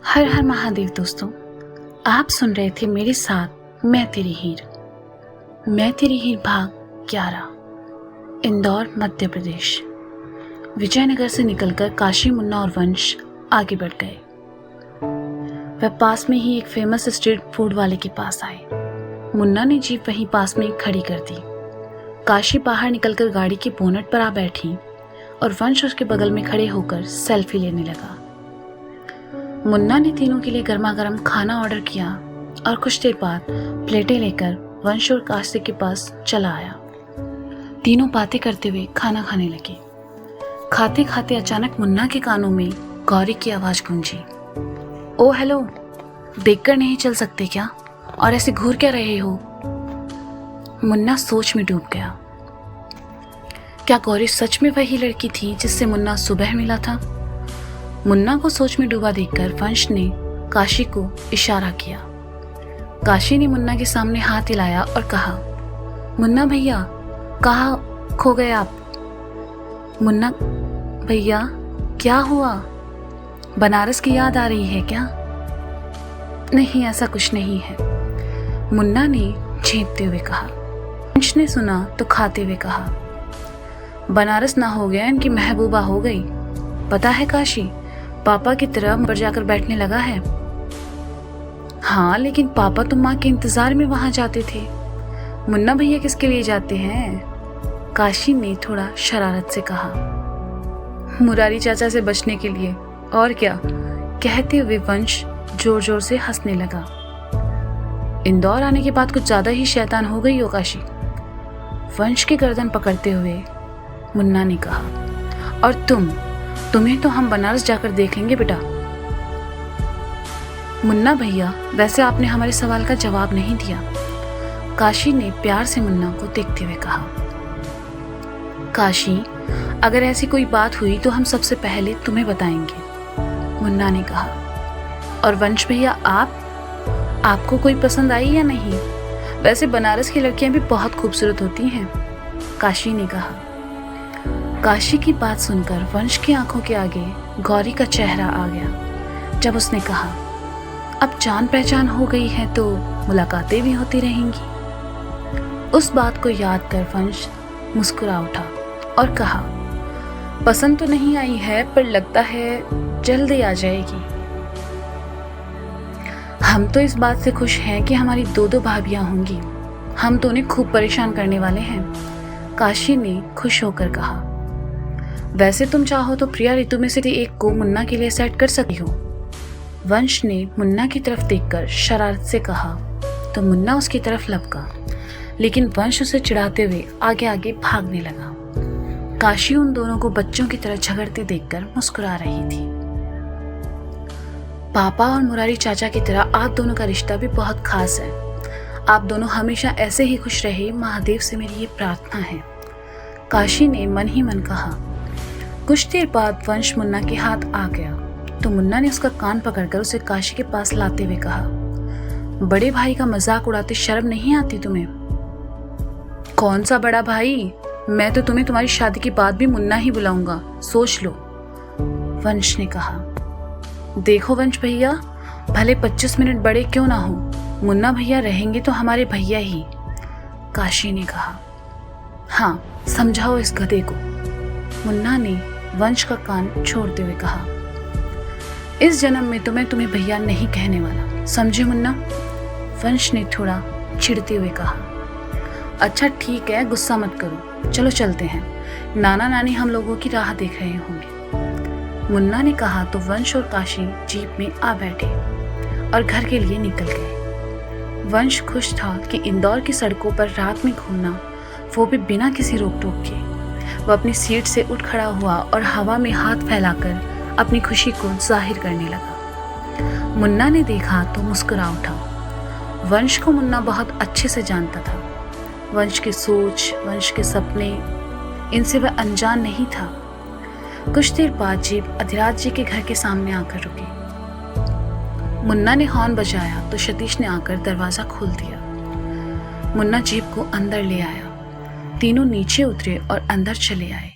हर हर महादेव दोस्तों, आप सुन रहे थे मेरे साथ मैं तेरी हीर भाग 11। इंदौर मध्य प्रदेश। विजयनगर से निकलकर काशी, मुन्ना और वंश आगे बढ़ गए। वह पास में ही एक फेमस स्ट्रीट फूड वाले के पास आए। मुन्ना ने जीप वहीं पास में खड़ी कर दी। काशी बाहर निकलकर गाड़ी के बोनट पर आ बैठी और वंश उसके बगल में खड़े होकर सेल्फी लेने लगा। मुन्ना ने तीनों के लिए गर्मा गर्म खाना ऑर्डर किया और कुछ देर बाद प्लेटें लेकर वंश और काशी के पास चला आया। तीनों बातें करते हुए खाना खाने लगे। खाते खाते अचानक मुन्ना के कानों में गौरी की आवाज गूंजी। ओ हेलो, देखकर नहीं चल सकते क्या? और ऐसे घूर क्या रहे हो? मुन्ना सोच में डूब गया। क्या गौरी सच में वही लड़की थी जिससे मुन्ना सुबह मिला था? मुन्ना को सोच में डूबा देखकर वंश ने काशी को इशारा किया। काशी ने मुन्ना के सामने हाथ हिलाया और कहा, मुन्ना भैया, कहाँ खो गए आप? मुन्ना भैया, क्या हुआ? बनारस की याद आ रही है क्या? नहीं, ऐसा कुछ नहीं है, मुन्ना ने झेंपते हुए कहा। वंश ने सुना तो खाते हुए कहा, बनारस ना हो गया, इनकी महबूबा हो गई। पता है काशी, पापा की तरह पर जाकर बैठने लगा है। हाँ, लेकिन पापा तो माँ के इंतजार में वहां जाते थे। मुन्ना भैया किसके लिए जाते हैं? काशी ने थोड़ा शरारत से कहा। मुरारी चाचा से बचने के लिए, और क्या? कहते हुए वंश जोर जोर से हंसने लगा। इंदौर आने के बाद कुछ ज्यादा ही शैतान हो गई हो काशी, वंश की गर्दन पकड़ते हुए मुन्ना ने कहा। और तुम्हें तो हम बनारस जाकर देखेंगे बेटा। मुन्ना भैया, वैसे आपने हमारे सवाल का जवाब नहीं दिया, काशी ने प्यार से मुन्ना को देखते हुए कहा। काशी, अगर ऐसी कोई बात हुई तो हम सबसे पहले तुम्हें बताएंगे, मुन्ना ने कहा। और वंश भैया, आपको कोई पसंद आई या नहीं? वैसे बनारस की लड़कियां भी बहुत खूबसूरत होती हैं, काशी ने कहा। काशी की बात सुनकर वंश की आंखों के आगे गौरी का चेहरा आ गया। जब उसने कहा, अब जान पहचान हो गई है तो मुलाकातें भी होती रहेंगी। उस बात को याद कर वंश मुस्कुरा उठा और कहा, पसंद तो नहीं आई है, पर लगता है जल्दी आ जाएगी। हम तो इस बात से खुश हैं कि हमारी दो भाभियां होंगी। हम तो उन्हें खूब परेशान करने वाले हैं, काशी ने खुश होकर कहा। वैसे तुम चाहो तो प्रिया ऋतु में से एक को मुन्ना के लिए सेट कर सकती हो, वंश ने मुन्ना की तरफ देखकर शरारत से कहा। तो मुन्ना उसकी तरफ लपका, लेकिन वंश उसे चिढ़ाते हुए आगे आगे भागने लगा। काशी उन दोनों को बच्चों की तरह झगड़ते देखकर मुस्कुरा रही थी। पापा और मुरारी चाचा की तरह आप दोनों का रिश्ता भी बहुत खास है। आप दोनों हमेशा ऐसे ही खुश रहे, महादेव से मेरी ये प्रार्थना है, काशी ने मन ही मन कहा। कुछ देर बाद वंश मुन्ना के हाथ आ गया तो मुन्ना ने उसका कान पकड़कर उसे काशी के पास लाते हुए कहा, बड़े भाई का मजाक उड़ाते शर्म नहीं आती तुम्हें? कौन सा बड़ा भाई? मैं तो तुम्हें तुम्हारी शादी के बाद भी मुन्ना ही बुलाऊंगा, सोच लो, वंश ने कहा। देखो वंश भैया, भले 25 मिनट बड़े क्यों ना हो, मुन्ना भैया रहेंगे तो हमारे भैया ही, काशी ने कहा। हाँ, समझाओ इस गधे को, मुन्ना ने वंश का कान छोड़ते हुए कहा। इस जन्म में तो मैं तुम्हें भैया नहीं कहने वाला, समझे मुन्ना, वंश ने थोड़ा चिढ़ते हुए कहा। अच्छा ठीक है, गुस्सा मत करो, चलो चलते हैं, नाना नानी हम लोगों की राह देख रहे होंगे, मुन्ना ने कहा। तो वंश और काशी जीप में आ बैठे और घर के लिए निकल गए। वंश खुश था कि इंदौर की सड़कों पर रात में घूमना, वो भी बिना किसी रोक टोक के। वह अपनी सीट से उठ खड़ा हुआ और हवा में हाथ फैलाकर अपनी खुशी को जाहिर करने लगा। मुन्ना ने देखा तो मुस्कुरा उठा। वंश को मुन्ना बहुत अच्छे से जानता था। वंश की सोच, वंश के सपने, इनसे वह अनजान नहीं था। कुछ देर बाद जीप अधिराज जी के घर के सामने आकर रुकी। मुन्ना ने हॉर्न बजाया तो सतीश ने आकर दरवाजा खोल दिया। मुन्ना जीप को अंदर ले आया। तीनों नीचे उतरे और अंदर चले आए।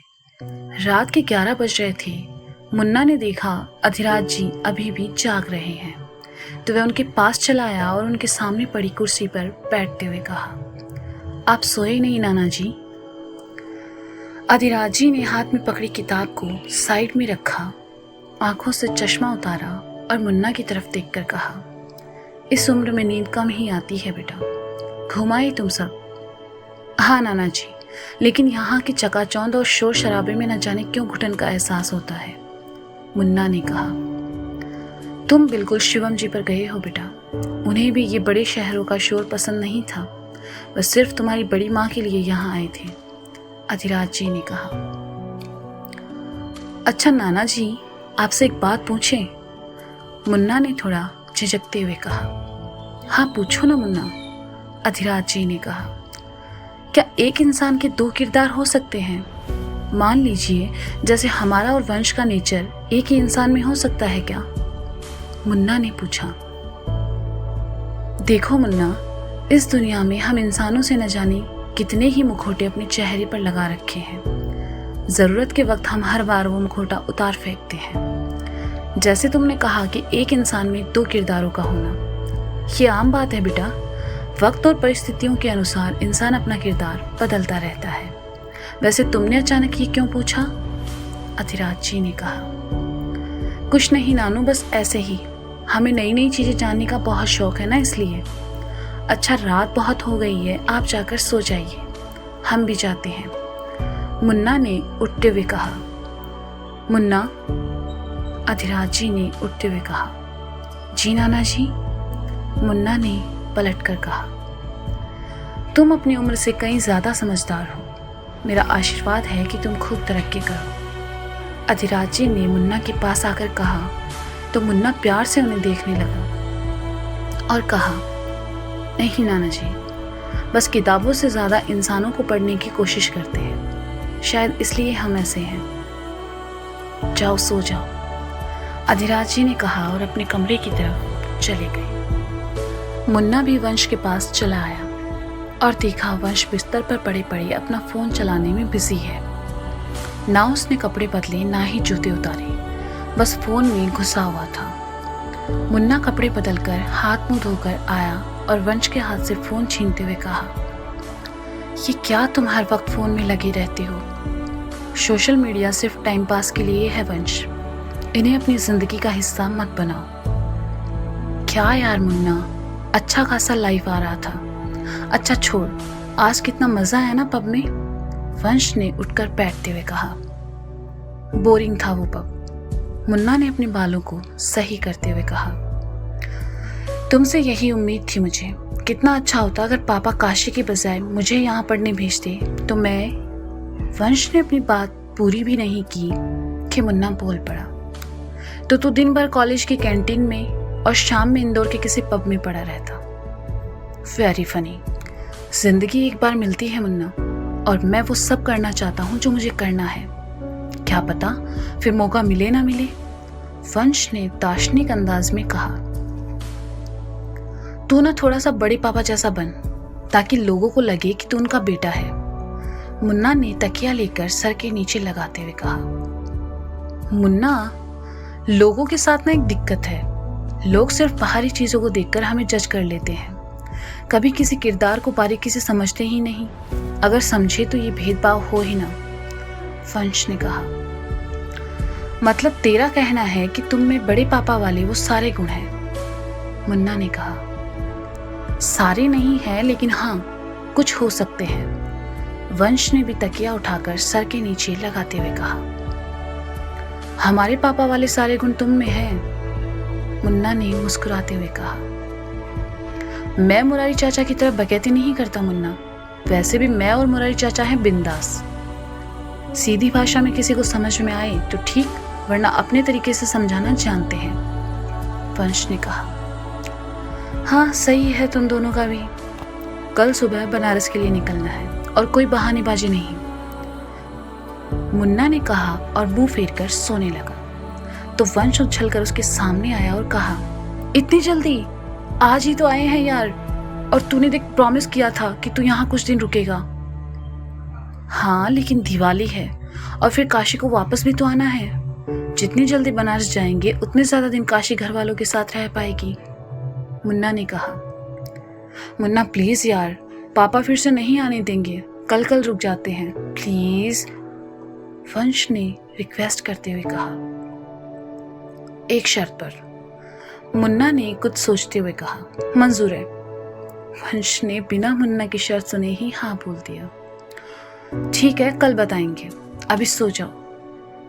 रात के 11 बज रहे थे। मुन्ना ने देखा अधिराज जी अभी भी जाग रहे हैं, तो वह उनके पास चला आया और उनके सामने पड़ी कुर्सी पर बैठते हुए कहा, आप सोए नहीं नाना जी? अधिराज जी ने हाथ में पकड़ी किताब को साइड में रखा, आंखों से चश्मा उतारा और मुन्ना की तरफ देखकर कहा, इस उम्र में नींद कम ही आती है बेटा, घुमाए तुम सब? हाँ नाना जी, लेकिन यहाँ की चकाचौंध और शोर शराबे में न जाने क्यों घुटन का एहसास होता है, मुन्ना ने कहा। तुम बिल्कुल शिवम जी पर गए हो बेटा, उन्हें भी ये बड़े शहरों का शोर पसंद नहीं था, वह सिर्फ तुम्हारी बड़ी माँ के लिए यहाँ आए थे, अधिराज जी ने कहा। अच्छा नाना जी, आपसे एक बात पूछें? मुन्ना ने थोड़ा झिझकते हुए कहा। हाँ पूछो ना मुन्ना, अधिराज जी ने कहा। क्या एक इंसान के दो किरदार हो सकते हैं? मान लीजिए जैसे हमारा और वंश का नेचर एक ही इंसान में हो सकता है क्या? मुन्ना ने पूछा। देखो मुन्ना, इस दुनिया में हम इंसानों से न जाने कितने ही मुखौटे अपने चेहरे पर लगा रखे हैं। ज़रूरत के वक्त हम हर बार वो मुखौटा उतार फेंकते हैं। जैसे तुमने कहा कि एक इंसान में दो किरदारों का होना, ये आम बात है बेटा। वक्त और परिस्थितियों के अनुसार इंसान अपना किरदार बदलता रहता है। वैसे तुमने अचानक ये क्यों पूछा? अधिराज जी ने कहा। कुछ नहीं नानू, बस ऐसे ही। हमें नई नई चीज़ें जानने का बहुत शौक है ना, इसलिए। अच्छा रात बहुत हो गई है, आप जाकर सो जाइए, हम भी जाते हैं, मुन्ना ने उठते हुए कहा। मुन्ना, अधिराज जी ने उठते हुए कहा। जी नाना जी, मुन्ना ने पलटकर कहा। तुम अपनी उम्र से कहीं ज़्यादा समझदार हो, मेरा आशीर्वाद है कि तुम खूब तरक्की करो, अधिराज जी ने मुन्ना के पास आकर कहा। तो मुन्ना प्यार से उन्हें देखने लगा और कहा, नहीं नाना जी, बस किताबों से ज़्यादा इंसानों को पढ़ने की कोशिश करते हैं, शायद इसलिए हम ऐसे हैं। जाओ सो जाओ, अधिराज जी ने कहा और अपने कमरे की तरफ चले गए। मुन्ना भी वंश के पास चला आया और देखा वंश बिस्तर पर पड़े पड़े अपना फ़ोन चलाने में बिजी है। ना उसने कपड़े बदले, ना ही जूते उतारे, बस फ़ोन में घुसा हुआ था। मुन्ना कपड़े बदलकर हाथ मुंह धोकर आया और वंश के हाथ से फ़ोन छीनते हुए कहा, ये क्या तुम हर वक्त फ़ोन में लगे रहते हो? सोशल मीडिया सिर्फ टाइम पास के लिए है वंश, इन्हें अपनी ज़िंदगी का हिस्सा मत बनाओ। क्या यार मुन्ना, अच्छा खासा लाइफ आ रहा था। अच्छा छोड़, आज कितना मज़ा आया ना पब में, वंश ने उठकर बैठते हुए कहा। बोरिंग था वो पब, मुन्ना ने अपने बालों को सही करते हुए कहा। तुमसे यही उम्मीद थी मुझे। कितना अच्छा होता अगर पापा काशी के बजाय मुझे यहाँ पढ़ने भेजते तो मैं। वंश ने अपनी बात पूरी भी नहीं की कि मुन्ना बोल पड़ा। तो तू दिन भर कॉलेज की कैंटीन में और शाम में इंदौर के किसी पब में पड़ा रहता। Very funny. जिंदगी एक बार मिलती है मुन्ना, और मैं वो सब करना चाहता हूँ जो मुझे करना है। क्या पता फिर मौका मिले ना मिले, वंश ने दार्शनिक अंदाज में कहा। तू ना थोड़ा सा बड़े पापा जैसा बन, ताकि लोगों को लगे कि तू उनका बेटा है, मुन्ना ने तकिया लेकर सर के नीचे लगाते हुए कहा। मुन्ना, लोगों के साथ ना एक दिक्कत है, लोग सिर्फ बाहरी चीजों को देखकर हमें जज कर लेते हैं, कभी किसी किरदार को बारीकी से समझते ही नहीं। अगर समझे तो ये भेदभाव हो ही ना, वंश ने कहा। मतलब तेरा कहना है कि तुम में बड़े पापा वाले वो सारे गुण हैं, मुन्ना ने कहा। सारे नहीं है, लेकिन हाँ कुछ हो सकते हैं, वंश ने भी तकिया उठाकर सर के नीचे लगाते हुए कहा। हमारे पापा वाले सारे गुण तुम में हैं, मुन्ना ने मुस्कुराते हुए कहा। मैं मुरारी चाचा की तरफ बकैती नहीं करता मुन्ना, वैसे भी मैं और मुरारी चाचा हैं बिंदास। सीधी भाषा में किसी को समझ में आए तो ठीक, वरना अपने तरीके से समझाना जानते हैं, वंश ने कहा। हाँ सही है तुम दोनों का भी। कल सुबह बनारस के लिए निकलना है और कोई बहानेबाजी नहीं, मुन्ना ने कहा और मुंह फेरकर सोने लगा। तो वंश उछलकर उसके सामने आया और कहा, इतनी जल्दी? आज ही तो आए हैं यार, और तूने देख प्रॉमिस किया था कि तू यहाँ कुछ दिन रुकेगा। हाँ लेकिन दिवाली है और फिर काशी को वापस भी तो आना है, जितनी जल्दी बनारस जाएंगे उतने ज़्यादा दिन काशी घर वालों के साथ रह पाएगी। मुन्ना ने कहा। मुन्ना प्लीज़ यार, पापा फिर से नहीं आने देंगे, कल रुक जाते हैं प्लीज़, वंश ने रिक्वेस्ट करते हुए कहा। एक शर्त पर, मुन्ना ने कुछ सोचते हुए कहा। मंजूर है। वंश ने बिना मुन्ना की शर्त सुने ही हाँ बोल दिया। ठीक है, कल बताएंगे, अभी सो जाओ,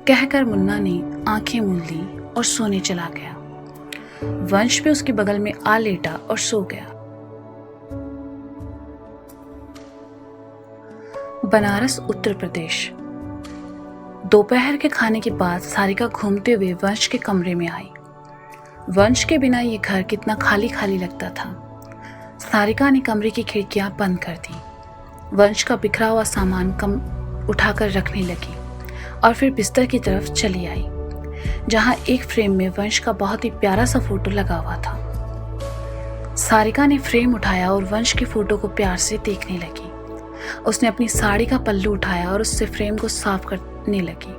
कहकर मुन्ना ने आंखें मूंद ली और सोने चला गया। वंश भी उसके बगल में आ लेटा और सो गया। बनारस उत्तर प्रदेश। दोपहर के खाने के बाद सारिका घूमते हुए वंश के कमरे में आई। वंश के बिना ये घर कितना खाली खाली लगता था। सारिका ने कमरे की खिड़कियां बंद कर दी। वंश का बिखरा हुआ सामान कम उठाकर रखने लगी और फिर बिस्तर की तरफ चली आई, जहां एक फ्रेम में वंश का बहुत ही प्यारा सा फोटो लगा हुआ था। सारिका ने फ्रेम उठाया और वंश के फोटो को प्यार से देखने लगी। उसने अपनी साड़ी का पल्लू उठाया और उससे फ्रेम को साफ करने लगी।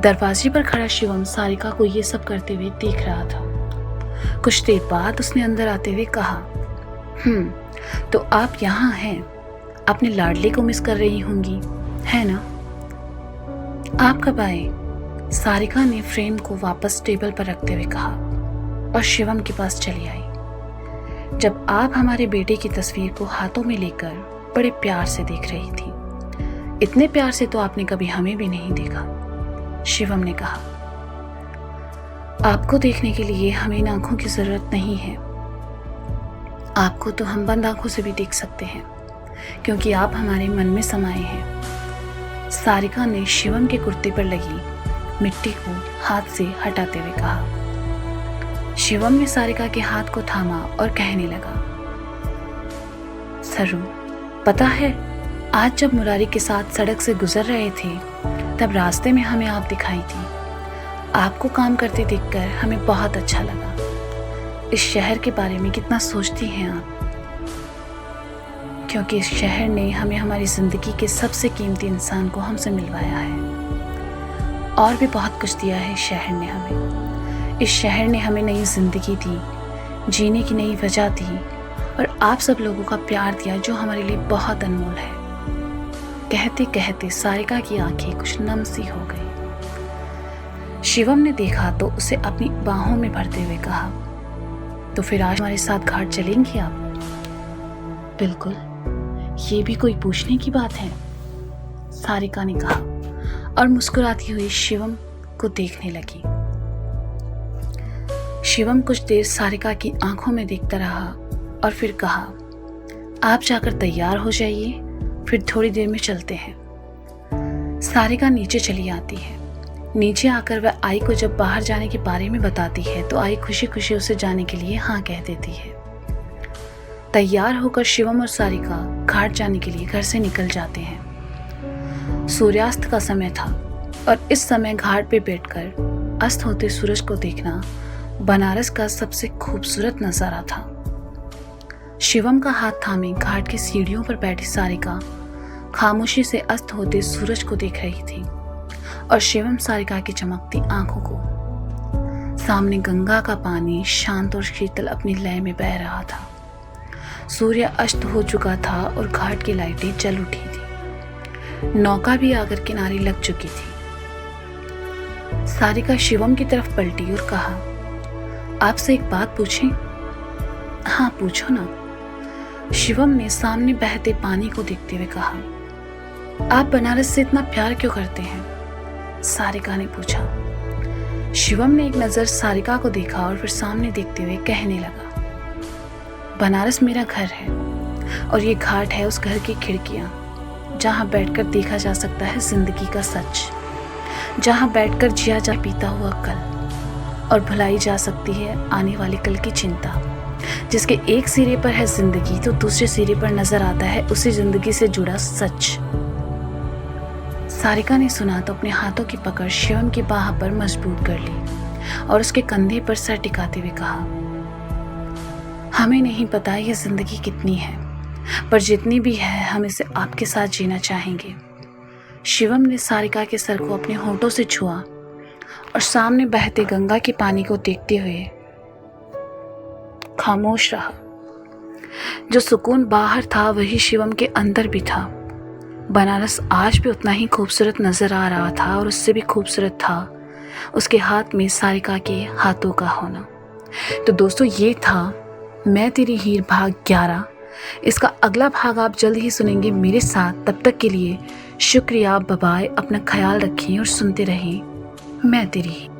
दरवाजे पर खड़ा शिवम सारिका को ये सब करते हुए देख रहा था। कुछ देर बाद उसने अंदर आते हुए कहा, तो आप यहाँ हैं, अपने लाडले को मिस कर रही होंगी, है ना? आप कब आए? सारिका ने फ्रेम को वापस टेबल पर रखते हुए कहा और शिवम के पास चली आई। जब आप हमारे बेटे की तस्वीर को हाथों में लेकर बड़े प्यार से देख रही थी, इतने प्यार से तो आपने कभी हमें भी नहीं देखा, शिवम ने कहा। आपको देखने के लिए हमें इन आंखों की जरूरत नहीं है, आपको तो हम बंद आंखों से भी देख सकते हैं, क्योंकि आप हमारे मन में समाये हैं। सारिका ने शिवम के कुर्ते पर लगी मिट्टी को हाथ से हटाते हुए कहा। शिवम ने सारिका के हाथ को थामा और कहने लगा, सरू, पता है, आज जब मुरारी के साथ सड़क से गुजर रहे थे तब रास्ते में हमें आप दिखाई थी। आपको काम करते देखकर हमें बहुत अच्छा लगा। इस शहर के बारे में कितना सोचती हैं आप, क्योंकि इस शहर ने हमें हमारी ज़िंदगी के सबसे कीमती इंसान को हमसे मिलवाया है। और भी बहुत कुछ दिया है इस शहर ने हमें। इस शहर ने हमें नई ज़िंदगी दी, जीने की नई वजह दी और आप सब लोगों का प्यार दिया, जो हमारे लिए बहुत अनमोल है। कहते कहते सारिका की आंखें कुछ नम सी हो गई। शिवम ने देखा तो उसे अपनी बाहों में भरते हुए कहा, तो फिर आज हमारे साथ घाट चलेंगी आप? बिल्कुल, ये भी कोई पूछने की बात है, सारिका ने कहा और मुस्कुराती हुई शिवम को देखने लगी। शिवम कुछ देर सारिका की आंखों में देखता रहा और फिर कहा, आप जाकर तैयार हो जाइए, फिर थोड़ी देर में चलते हैं। सारिका नीचे चली आती है। नीचे आकर वह आई को जब बाहर जाने के बारे में बताती है तो आई खुशी खुशी उसे जाने के लिए हाँ कह देती है। तैयार होकर शिवम और सारिका घाट जाने के लिए घर से निकल जाते हैं। सूर्यास्त का समय था और इस समय घाट पे बैठकर अस्त होते सूरज को देखना बनारस का सबसे खूबसूरत नज़ारा था। शिवम का हाथ थामे घाट की सीढ़ियों पर बैठी सारिका खामोशी से अस्त होते सूरज को देख रही थी और शिवम सारिका की चमकती आंखों को। सामने गंगा का पानी शांत और शीतल अपनी लय में बह रहा था। सूर्य अस्त हो चुका था और घाट की लाइटें जल उठी थी। नौका भी आकर किनारे लग चुकी थी। सारिका शिवम की तरफ पलटी और कहा, आपसे एक बात पूछें? हाँ पूछो ना, शिवम ने सामने बहते पानी को देखते हुए कहा। आप बनारस से इतना प्यार क्यों करते हैं? सारिका ने पूछा। शिवम ने एक नज़र सारिका को देखा और फिर सामने देखते हुए कहने लगा, बनारस मेरा घर है और ये घाट है उस घर की खिड़कियाँ, जहाँ बैठकर देखा जा सकता है जिंदगी का सच, जहाँ बैठकर जिया जा बीता हुआ कल और भुलाई जा सकती है आने वाले कल की चिंता। जिसके एक सिरे पर है जिंदगी तो दूसरे सिरे पर नजर आता है उसी जिंदगी से जुड़ा सच। सारिका ने सुना तो अपने हाथों की पकड़ शिवम की बाह पर मजबूत कर ली और उसके कंधे पर सर टिकाते हुए कहा, हमें नहीं पता ये जिंदगी कितनी है, पर जितनी भी है हम इसे आपके साथ जीना चाहेंगे। शिवम ने सारिका के सर को अपने होंठों से छुआ और सामने बहते गंगा के पानी को देखते हुए खामोश रहा। जो सुकून बाहर था वही शिवम के अंदर भी था। बनारस आज भी उतना ही खूबसूरत नजर आ रहा था और उससे भी खूबसूरत था उसके हाथ में सारिका के हाथों का होना। तो दोस्तों, ये था मैं तेरी हीर भाग 11। इसका अगला भाग आप जल्द ही सुनेंगे मेरे साथ। तब तक के लिए शुक्रिया, बाय बाय। अपना ख्याल रखें और सुनते रहें मैं तेरी हीर।